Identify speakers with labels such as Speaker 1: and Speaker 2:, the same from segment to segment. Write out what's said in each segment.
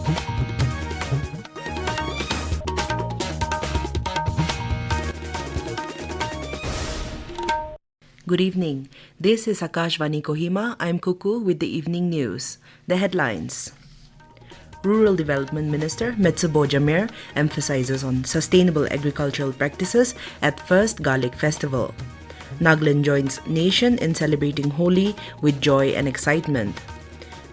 Speaker 1: Good evening. This is Akashvani Kohima. I'm Kuku with the evening news. The headlines. Rural Development Minister Metsübo Jamir emphasizes on sustainable agricultural practices at first Garlic Festival. Nagaland joins nation in celebrating Holi with joy and excitement.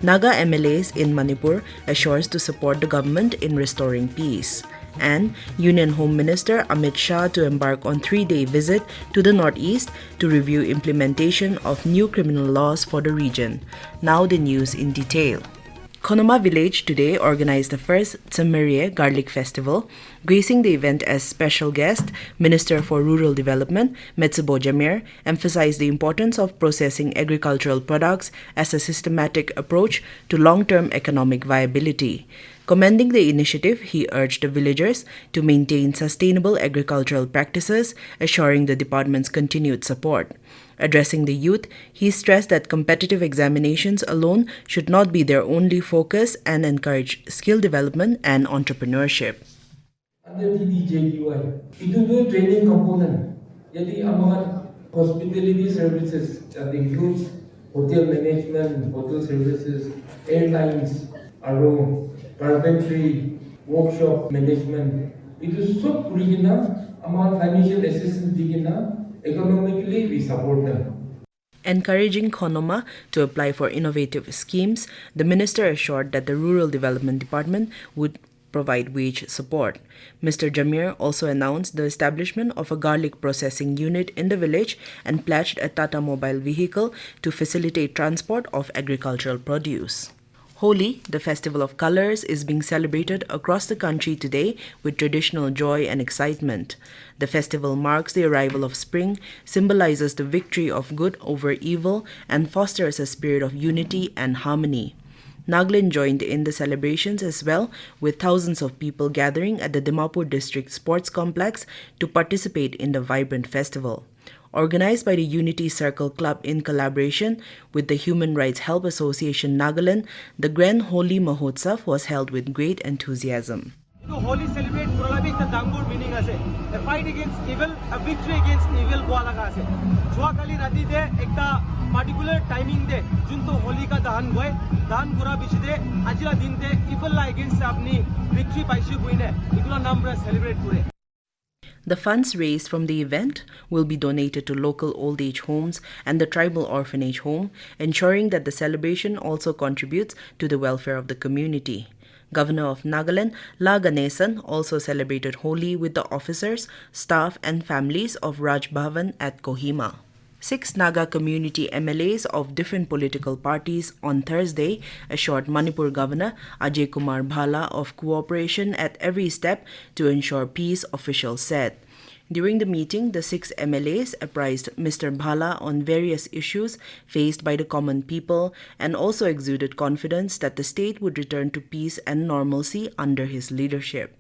Speaker 1: Naga MLAs in Manipur assures to support the government in restoring peace. And Union Home Minister Amit Shah to embark on 3-day visit to the northeast to review implementation of new criminal laws for the region. Now the news in detail. Kohima village today organized the first Tsammarie Garlic Festival. Gracing the event as special guest, Minister for Rural Development Metsübo Jamir emphasized the importance of processing agricultural products as a systematic approach to long-term economic viability. Commending the initiative, he urged the villagers to maintain sustainable agricultural practices, assuring the department's continued support. Addressing the youth, he stressed that competitive examinations alone should not be their only focus and encourage skill development and entrepreneurship.
Speaker 2: Under TDJUI, it will be a training component. Yadi among hospitality services that includes hotel management, hotel services, airlines, RO, carpentry, workshop management. It is so critical among financial assistance digina. Economically, we support them.
Speaker 1: Encouraging Kohima to apply for innovative schemes, the minister assured that the Rural Development Department would provide wage support. Mr. Jamir also announced the establishment of a garlic processing unit in the village and pledged a Tata mobile vehicle to facilitate transport of agricultural produce. Holi, the festival of colors, is being celebrated across the country today with traditional joy and excitement. The festival marks the arrival of spring, symbolizes the victory of good over evil, and fosters a spirit of unity and harmony. Nagaland joined in the celebrations as well, with thousands of people gathering at the Dimapur District Sports Complex to participate in the vibrant festival. Organized by the Unity Circle Club in collaboration with the Human Rights Help Association Nagaland, the Grand Holi Mahotsav was held with great enthusiasm.
Speaker 3: Holi celebrate the Dangur meaning as a fight against evil, a victory against evil. Kali rati de ekta particular timing de junto Holi ka dahan hoy dahan pura bichide ajila din de evil la against apni victory paishu buine igula namra celebrate pure.
Speaker 1: The funds raised from the event will be donated to local old age homes and the tribal orphanage home, ensuring that the celebration also contributes to the welfare of the community. Governor of Nagaland, La Ganesan, also celebrated Holi with the officers, staff and families of Raj Bhavan at Kohima. 6 Naga community MLAs of different political parties on Thursday assured Manipur Governor Ajay Kumar Bhala of cooperation at every step to ensure peace, officials said. During the meeting, the 6 MLAs apprised Mr. Bhala on various issues faced by the common people and also exuded confidence that the state would return to peace and normalcy under his leadership.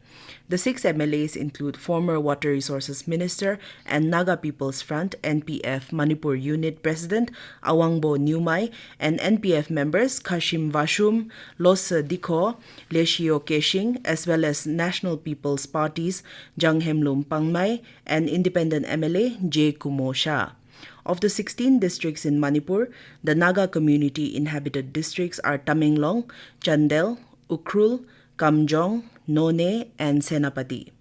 Speaker 1: The 6 MLAs include former Water Resources Minister and Naga People's Front NPF Manipur Unit President Awangbo Nyumai and NPF members Kashim Vashum, Losa Dikho, Leshio Keshing, as well as National People's Parties Janghemlum Pangmai and Independent MLA J. Kumo Shah. Of the 16 districts in Manipur, the Naga community inhabited districts are Tamenglong, Chandel, Ukhrul, Kamjong, None, and Senapati.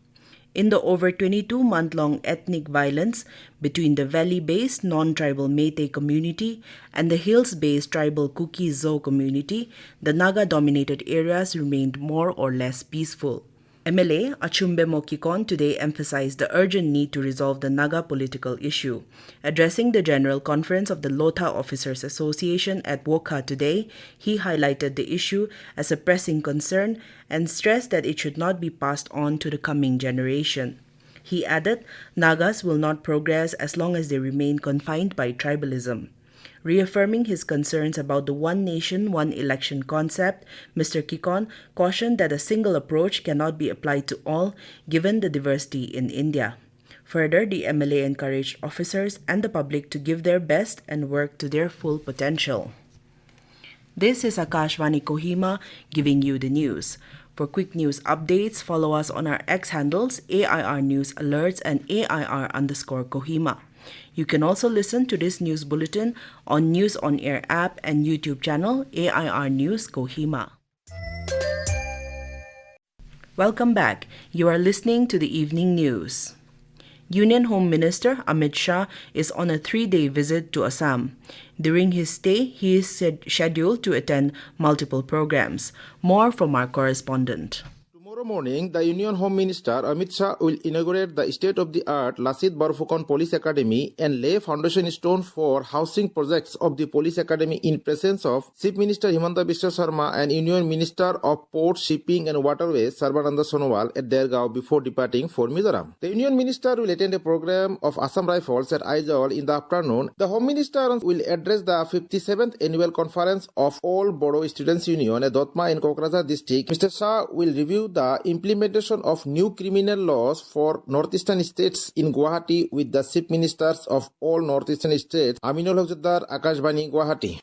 Speaker 1: In the over 22-month-long ethnic violence between the valley-based non-tribal Meitei community and the hills-based tribal Kuki-Zo community, the Naga-dominated areas remained more or less peaceful. MLA Achumbe Mokikon today emphasized the urgent need to resolve the Naga political issue. Addressing the General Conference of the Lotha Officers Association at Wokha today, he highlighted the issue as a pressing concern and stressed that it should not be passed on to the coming generation. He added, Nagas will not progress as long as they remain confined by tribalism. Reaffirming his concerns about the one nation, one election concept, Mr. Kikon cautioned that a single approach cannot be applied to all given the diversity in India. Further, the MLA encouraged officers and the public to give their best and work to their full potential. This is Akashvani Kohima giving you the news. For quick news updates, follow us on our X handles AIR News Alerts and AIR_Kohima. You can also listen to this news bulletin on News on Air app and YouTube channel AIR News Kohima. Welcome back. You are listening to the evening news. Union Home Minister Amit Shah is on a 3-day visit to Assam. During his stay, he is scheduled to attend multiple programs. More from our correspondent.
Speaker 4: Tomorrow morning, the Union Home Minister Amit Shah will inaugurate the state-of-the-art Lasit Barphukon Police Academy and lay foundation stone for housing projects of the Police Academy in presence of Chief Minister Himanta Biswa Sharma and Union Minister of Port, Shipping and Waterways Sarbananda Sonowal at Dergaon before departing for Mizoram. The Union Minister will attend a program of Assam Rifles at Aizawl in the afternoon. The Home Minister will address the 57th Annual Conference of All Bodo Students Union at Dotma in Kokrajhar district. Mr. Shah will review the implementation of new criminal laws for northeastern states in Guwahati with the Chief Ministers of all northeastern states, Aminul Haq, Akashvani, Guwahati.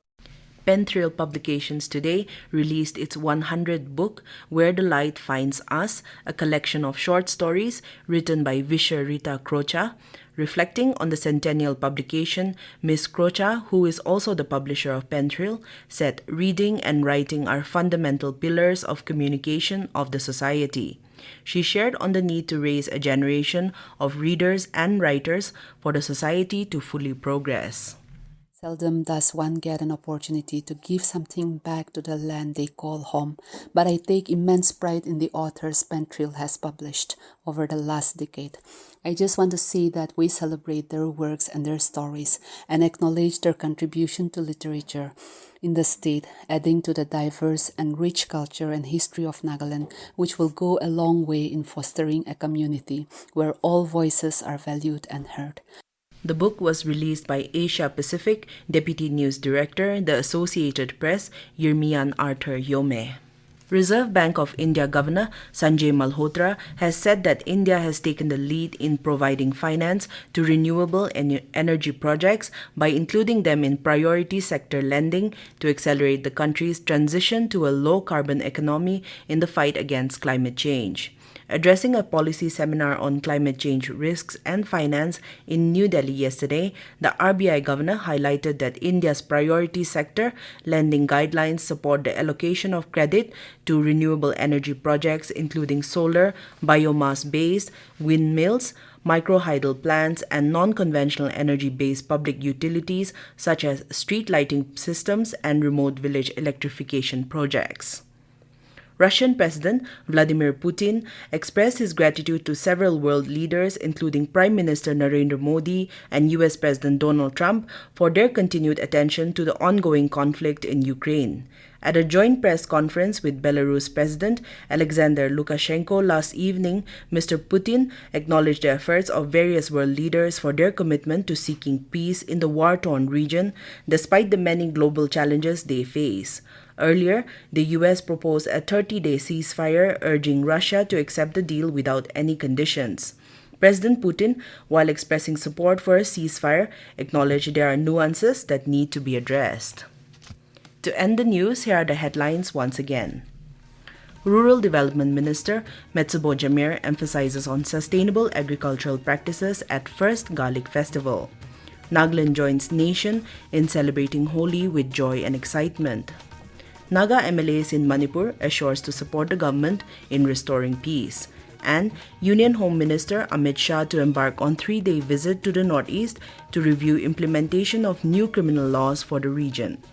Speaker 1: Pen Thrill Publications today released its 100th book, Where the Light Finds Us, a collection of short stories written by Visha Rita Crocha. Reflecting on the centennial publication, Ms. Crocha, who is also the publisher of Pen Thrill, said reading and writing are fundamental pillars of communication of the society. She shared on the need to raise a generation of readers and writers for the society to fully progress.
Speaker 5: Seldom does one get an opportunity to give something back to the land they call home, but I take immense pride in the authors Pen Thrill has published over the last decade. I just want to say that we celebrate their works and their stories and acknowledge their contribution to literature in the state, adding to the diverse and rich culture and history of Nagaland, which will go a long way in fostering a community where all voices are valued and heard.
Speaker 1: The book was released by Asia Pacific Deputy News Director, the Associated Press, Yirmiyan Arthur Yome. Reserve Bank of India Governor Sanjay Malhotra has said that India has taken the lead in providing finance to renewable energy projects by including them in priority sector lending to accelerate the country's transition to a low-carbon economy in the fight against climate change. Addressing a policy seminar on climate change risks and finance in New Delhi yesterday, the RBI governor highlighted that India's priority sector lending guidelines support the allocation of credit to renewable energy projects including solar, biomass-based, windmills, microhydel plants, and non-conventional energy-based public utilities such as street lighting systems and remote village electrification projects. Russian President Vladimir Putin expressed his gratitude to several world leaders, including Prime Minister Narendra Modi and US President Donald Trump, for their continued attention to the ongoing conflict in Ukraine. At a joint press conference with Belarus President Alexander Lukashenko last evening, Mr. Putin acknowledged the efforts of various world leaders for their commitment to seeking peace in the war-torn region, despite the many global challenges they face. Earlier, the U.S. proposed a 30-day ceasefire, urging Russia to accept the deal without any conditions. President Putin, while expressing support for a ceasefire, acknowledged there are nuances that need to be addressed. To end the news, here are the headlines once again. Rural Development Minister Metsübo Jamir emphasizes on sustainable agricultural practices at First Garlic Festival. Nagaland joins nation in celebrating Holi with joy and excitement. Naga MLAs in Manipur assures to support the government in restoring peace. And Union Home Minister Amit Shah to embark on 3-day visit to the Northeast to review implementation of new criminal laws for the region.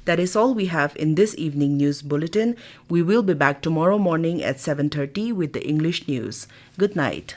Speaker 1: That is all we have in this evening news bulletin. We will be back tomorrow morning at 7:30 with the English news. Good night.